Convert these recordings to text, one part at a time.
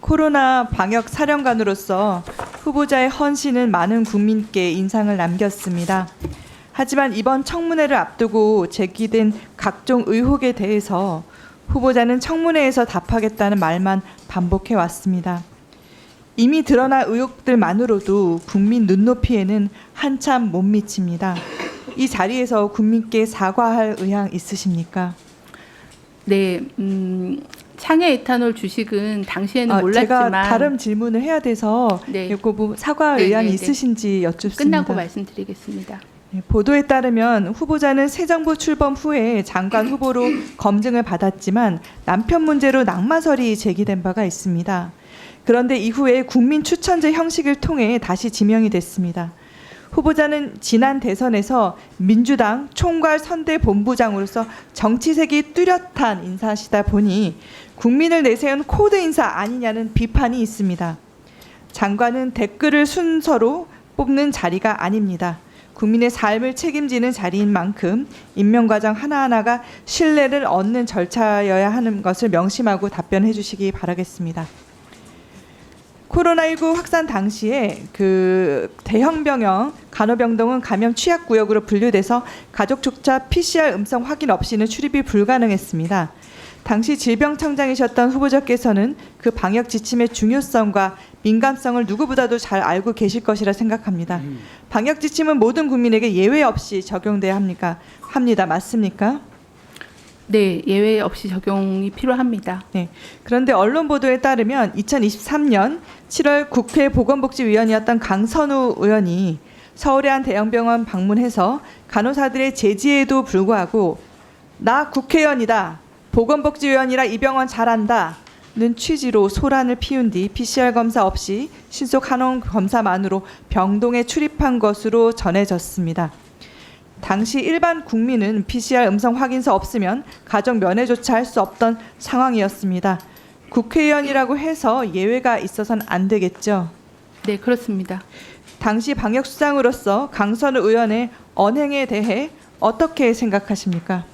코로나 방역 사령관으로서 후보자의 헌신은 많은 국민께 인상을 남겼습니다. 하지만 이번 청문회를 앞두고 제기된 각종 의혹에 대해서 후보자는 청문회에서 답하겠다는 말만 반복해 왔습니다. 이미 드러난 의혹들만으로도 국민 눈높이에는 한참 못 미칩니다. 이 자리에서 국민께 사과할 의향 있으십니까? 네, 창해 에탄올 주식은 당시에는 몰랐지만 제가 다른 질문을 해야 돼서 네. 이거 뭐 사과 의향이 있으신지 여쭙습니다. 끝나고 말씀드리겠습니다. 네, 보도에 따르면 후보자는 새 정부 출범 후에 장관 후보로 검증을 받았지만 남편 문제로 낙마설이 제기된 바가 있습니다. 그런데 이후에 국민 추천제 형식을 통해 다시 지명이 됐습니다. 후보자는 지난 대선에서 민주당 총괄 선대본부장으로서 정치색이 뚜렷한 인사시다 보니 국민을 내세운 코드 인사 아니냐는 비판이 있습니다. 장관은 댓글을 순서로 뽑는 자리가 아닙니다. 국민의 삶을 책임지는 자리인 만큼 임명 과정 하나하나가 신뢰를 얻는 절차여야 하는 것을 명심하고 답변해 주시기 바라겠습니다. 코로나19 확산 당시에 그 대형 병영, 간호병동은 감염 취약 구역으로 분류돼서 가족조차 PCR 음성 확인 없이는 출입이 불가능했습니다. 당시 질병청장이셨던 후보자께서는 그 방역 지침의 중요성과 민감성을 누구보다도 잘 알고 계실 것이라 생각합니다. 방역 지침은 모든 국민에게 예외 없이 적용돼야 합니다. 맞습니까? 네, 예외 없이 적용이 필요합니다. 네. 그런데 언론 보도에 따르면 2023년 7월 국회 보건복지위원이었던 강선우 의원이 서울의 한 대형병원 방문해서 간호사들의 제지에도 불구하고 나 국회의원이다. 보건복지위원이라 이 병원 잘한다. 는 취지로 소란을 피운 뒤 PCR 검사 없이 신속 한원 검사만으로 병동에 출입한 것으로 전해졌습니다. 당시 일반 국민은 PCR 음성 확인서 없으면 가족 면회조차 할 수 없던 상황이었습니다. 국회의원이라고 해서 예외가 있어서는 안 되겠죠? 네, 그렇습니다. 당시 방역수장으로서 강선우 의원의 언행에 대해 어떻게 생각하십니까?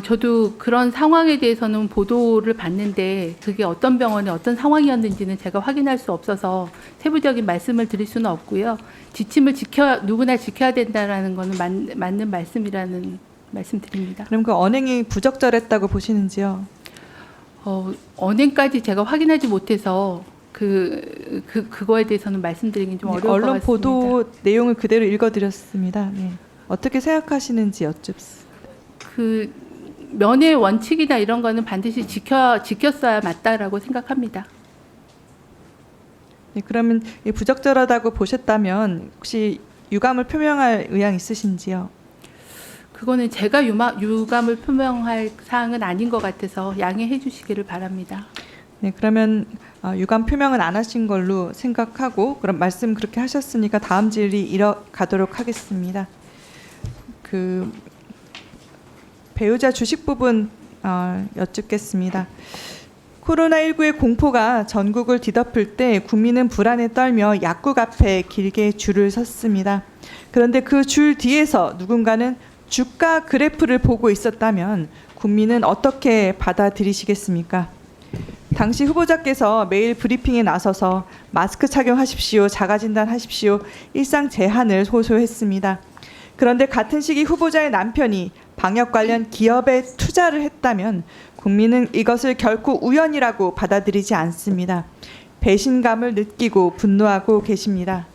저도 그런 상황에 대해서는 보도를 봤는데 그게 어떤 병원에 어떤 상황이었는지는 제가 확인할 수 없어서 세부적인 말씀을 드릴 수는 없고요. 지침을 누구나 지켜야 된다라는 것은 맞는 말씀이라는 말씀드립니다. 그럼 그 언행이 부적절했다고 보시는지요? 언행까지 제가 확인하지 못해서 그거에 대해서는 말씀드리긴 좀 어려울 것 같습니다. 언론 보도 내용을 그대로 읽어드렸습니다. 네. 어떻게 생각하시는지 여쭙습니다. 그 면회 원칙이나 이런 거는 반드시 지켰어야 맞다라고 생각합니다. 네, 그러면 부적절하다고 보셨다면 혹시 유감을 표명할 의향 있으신지요? 그거는 제가 유감을 표명할 사항은 아닌 것 같아서 양해해 주시기를 바랍니다. 네, 그러면 유감 표명은 안 하신 걸로 생각하고 그럼 말씀 그렇게 하셨으니까 다음 질의 이어가도록 하겠습니다. 그 배우자 주식 부분 여쭙겠습니다. 코로나19의 공포가 전국을 뒤덮을 때 국민은 불안에 떨며 약국 앞에 길게 줄을 섰습니다. 그런데 그 줄 뒤에서 누군가는 주가 그래프를 보고 있었다면 국민은 어떻게 받아들이시겠습니까? 당시 후보자께서 매일 브리핑에 나서서 마스크 착용하십시오, 자가진단하십시오, 일상 제한을 호소했습니다. 그런데 같은 시기 후보자의 남편이 방역 관련 기업에 투자를 했다면 국민은 이것을 결코 우연이라고 받아들이지 않습니다. 배신감을 느끼고 분노하고 계십니다.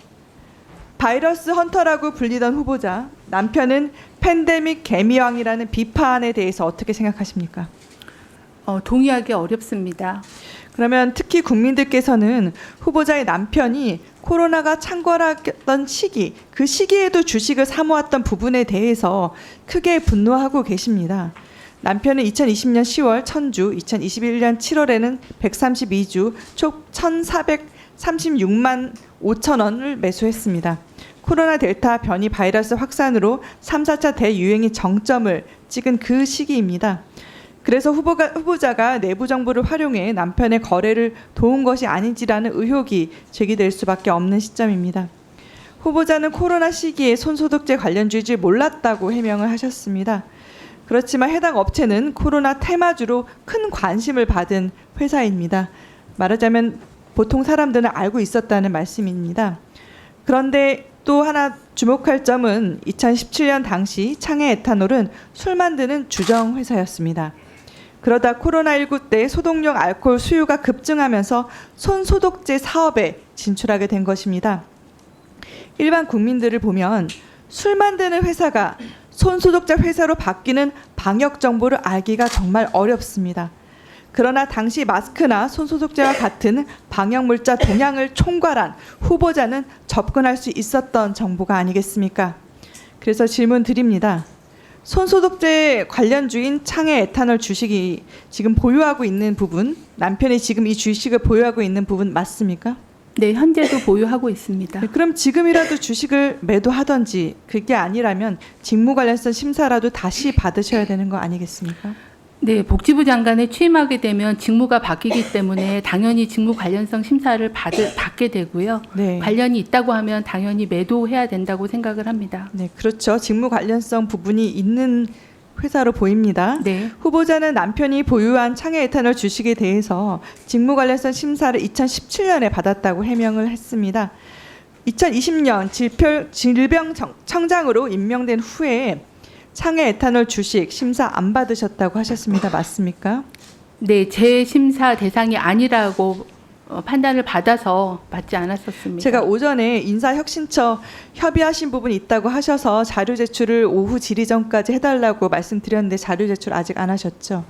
바이러스 헌터라고 불리던 후보자, 남편은 팬데믹 개미왕이라는 비판에 대해서 어떻게 생각하십니까? 동의하기 어렵습니다. 그러면 특히 국민들께서는 후보자의 남편이 코로나가 창궐했던 시기, 그 시기에도 주식을 사모았던 부분에 대해서 크게 분노하고 계십니다. 남편은 2020년 10월 1000주, 2021년 7월에는 132주, 총 1,436만 5천 원을 매수했습니다. 코로나 델타 변이 바이러스 확산으로 3, 4차 대유행이 정점을 찍은 그 시기입니다. 그래서 후보자가 내부 정보를 활용해 남편의 거래를 도운 것이 아닌지라는 의혹이 제기될 수밖에 없는 시점입니다. 후보자는 코로나 시기에 손소독제 관련주일 줄 몰랐다고 해명을 하셨습니다. 그렇지만 해당 업체는 코로나 테마주로 큰 관심을 받은 회사입니다. 말하자면 보통 사람들은 알고 있었다는 말씀입니다. 그런데 또 하나 주목할 점은 2017년 당시 창해 에탄올은 술 만드는 주정 회사였습니다. 그러다 코로나19 때 소독용 알코올 수요가 급증하면서 손소독제 사업에 진출하게 된 것입니다. 일반 국민들을 보면 술 만드는 회사가 손소독제 회사로 바뀌는 방역 정보를 알기가 정말 어렵습니다. 그러나 당시 마스크나 손소독제와 같은 방역 물자 동향을 총괄한 후보자는 접근할 수 있었던 정보가 아니겠습니까? 그래서 질문 드립니다. 손소독제 관련주인 창해 에탄올 주식이 지금 보유하고 있는 부분, 남편이 지금 이 주식을 보유하고 있는 부분 맞습니까? 네, 현재도 보유하고 있습니다. 네, 그럼 지금이라도 주식을 매도하던지 그게 아니라면 직무 관련성 심사라도 다시 받으셔야 되는 거 아니겠습니까? 네, 복지부 장관에 취임하게 되면 직무가 바뀌기 때문에 당연히 직무 관련성 심사를 받게 되고요. 네. 관련이 있다고 하면 당연히 매도해야 된다고 생각을 합니다. 네, 그렇죠. 직무 관련성 부분이 있는 회사로 보입니다. 네. 후보자는 남편이 보유한 창해 에탄올 주식에 대해서 직무 관련성 심사를 2017년에 받았다고 해명을 했습니다. 2020년 질병청장으로 임명된 후에 창해 에탄올 주식 심사 안 받으셨다고 하셨습니다. 맞습니까? 네, 제 심사 대상이 아니라고 판단을 받아서 받지 않았었습니다. 제가 오전에 인사혁신처 협의하신 부분이 있다고 하셔서 자료 제출을 오후 질의 전까지 해달라고 말씀드렸는데 자료 제출 아직 안 하셨죠?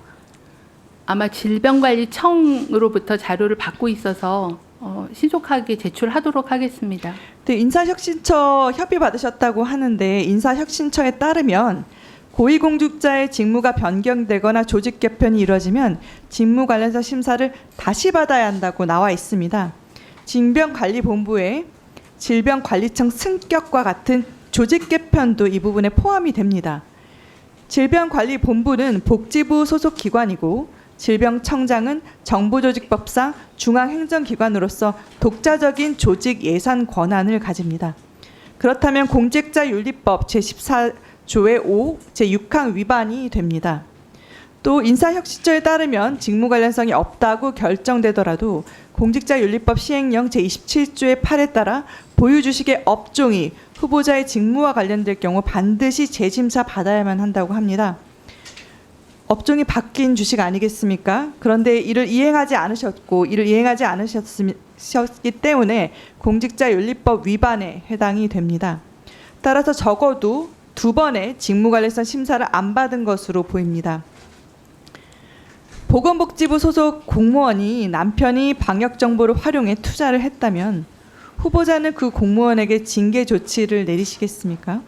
아마 질병관리청으로부터 자료를 받고 있어서 신속하게 제출하도록 하겠습니다. 네, 인사혁신처 협의 받으셨다고 하는데 인사혁신처에 따르면 고위공직자의 직무가 변경되거나 조직 개편이 이루어지면 직무 관련성 심사를 다시 받아야 한다고 나와 있습니다. 질병관리본부의 질병관리청 승격과 같은 조직 개편도 이 부분에 포함이 됩니다. 질병관리본부는 복지부 소속 기관이고 질병청장은 정부조직법상 중앙행정기관으로서 독자적인 조직 예산 권한을 가집니다. 그렇다면 공직자윤리법 제14조의 5, 제6항 위반이 됩니다. 또 인사혁신처에 따르면 직무 관련성이 없다고 결정되더라도 공직자윤리법 시행령 제27조의 8에 따라 보유 주식의 업종이 후보자의 직무와 관련될 경우 반드시 재심사 받아야만 한다고 합니다. 업종이 바뀐 주식 아니겠습니까? 그런데 이를 이행하지 않으셨기 때문에 공직자윤리법 위반에 해당이 됩니다. 따라서 적어도 2번의 직무관련성 심사를 안 받은 것으로 보입니다. 보건복지부 소속 공무원이 남편이 방역 정보를 활용해 투자를 했다면 후보자는 그 공무원에게 징계 조치를 내리시겠습니까?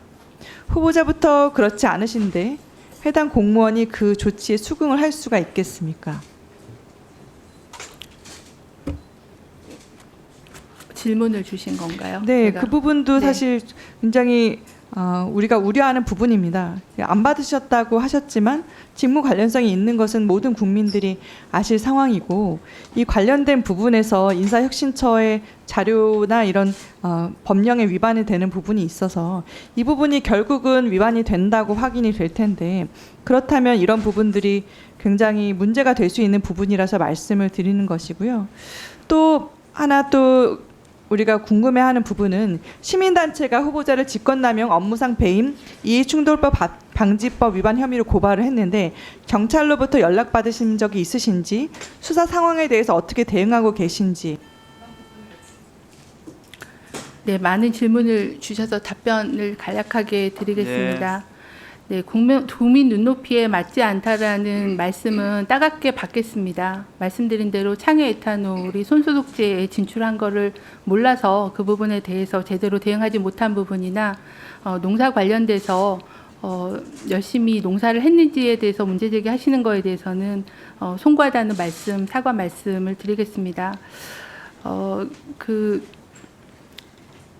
후보자부터 그렇지 않으신데 해당 공무원이 그 조치에 수긍을 할 수가 있겠습니까? 질문을 주신 건가요? 네, 제가? 그 부분도 네. 사실 굉장히 우리가 우려하는 부분입니다. 안 받으셨다고 하셨지만 직무 관련성이 있는 것은 모든 국민들이 아실 상황이고 이 관련된 부분에서 인사혁신처의 자료나 이런 법령에 위반이 되는 부분이 있어서 이 부분이 결국은 위반이 된다고 확인이 될 텐데 그렇다면 이런 부분들이 굉장히 문제가 될 수 있는 부분이라서 말씀을 드리는 것이고요. 또 하나 또 우리가 궁금해하는 부분은 시민단체가 후보자를 직권남용, 업무상 배임, 이해충돌법 방지법 위반 혐의로 고발을 했는데 경찰로부터 연락받으신 적이 있으신지 수사 상황에 대해서 어떻게 대응하고 계신지. 네, 많은 질문을 주셔서 답변을 간략하게 드리겠습니다. 네, 국민 눈높이에 맞지 않다라는 말씀은 따갑게 받겠습니다. 말씀드린 대로 창해 에탄올이 손소독제에 진출한 거를 몰라서 그 부분에 대해서 제대로 대응하지 못한 부분이나 농사 관련돼서 열심히 농사를 했는지에 대해서 문제 제기하시는 거에 대해서는 송구하다는 말씀, 사과 말씀을 드리겠습니다.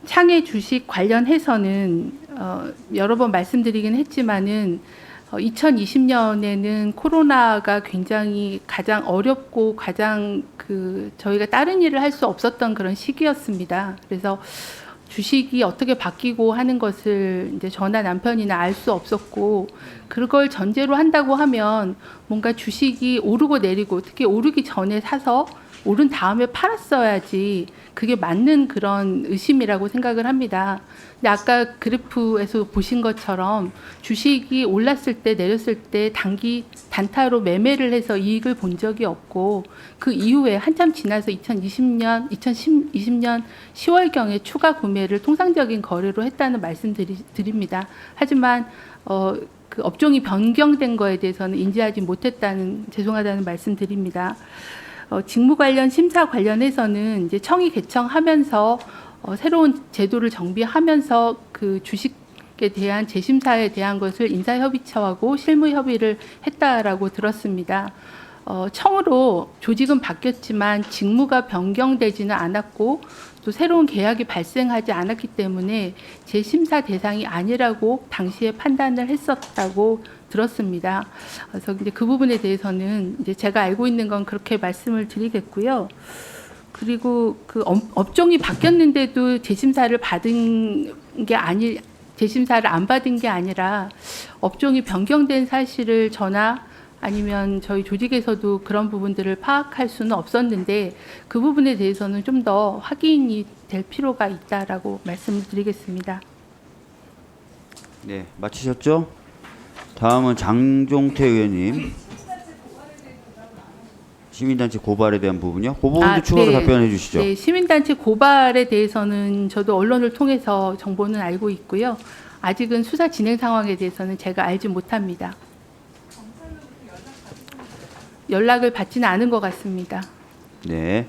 창해 주식 관련해서는 여러 번 말씀드리긴 했지만은 2020년에는 코로나가 굉장히 가장 어렵고 가장 저희가 다른 일을 할 수 없었던 그런 시기였습니다. 그래서 주식이 어떻게 바뀌고 하는 것을 이제 저나 남편이나 알 수 없었고 그걸 전제로 한다고 하면 뭔가 주식이 오르고 내리고 특히 오르기 전에 사서 오른 다음에 팔았어야지 그게 맞는 그런 의심이라고 생각을 합니다. 근데 아까 그래프에서 보신 것처럼 주식이 올랐을 때 내렸을 때 단타로 매매를 해서 이익을 본 적이 없고 그 이후에 한참 지나서 2020년 10월경에 추가 구매를 통상적인 거래로 했다는 말씀 드립니다. 하지만 그 업종이 변경된 거에 대해서는 인지하지 못했다는 죄송하다는 말씀드립니다. 직무 관련 심사 관련해서는 이제 청이 개청하면서 새로운 제도를 정비하면서 그 주식에 대한 재심사에 대한 것을 인사협의처하고 실무협의를 했다라고 들었습니다. 청으로 조직은 바뀌었지만 직무가 변경되지는 않았고 또 새로운 계약이 발생하지 않았기 때문에 재심사 대상이 아니라고 당시에 판단을 했었다고 들었습니다. 그래서 이제 그 부분에 대해서는 이제 제가 알고 있는 건 그렇게 말씀을 드리겠고요. 그리고 그 업종이 바뀌었는데도 재심사를 안 받은 게 아니라 업종이 변경된 사실을 저나 아니면 저희 조직에서도 그런 부분들을 파악할 수는 없었는데 그 부분에 대해서는 좀 더 확인이 될 필요가 있다라고 말씀을 드리겠습니다. 네, 마치셨죠? 다음은 장종태 의원님. 시민단체 고발에 대한 부분요? 그 부분도 추가로 네. 답변해 주시죠. 네, 시민단체 고발에 대해서는 저도 언론을 통해서 정보는 알고 있고요. 아직은 수사 진행 상황에 대해서는 제가 알지 못합니다. 연락을 받지는 않은 것 같습니다. 네.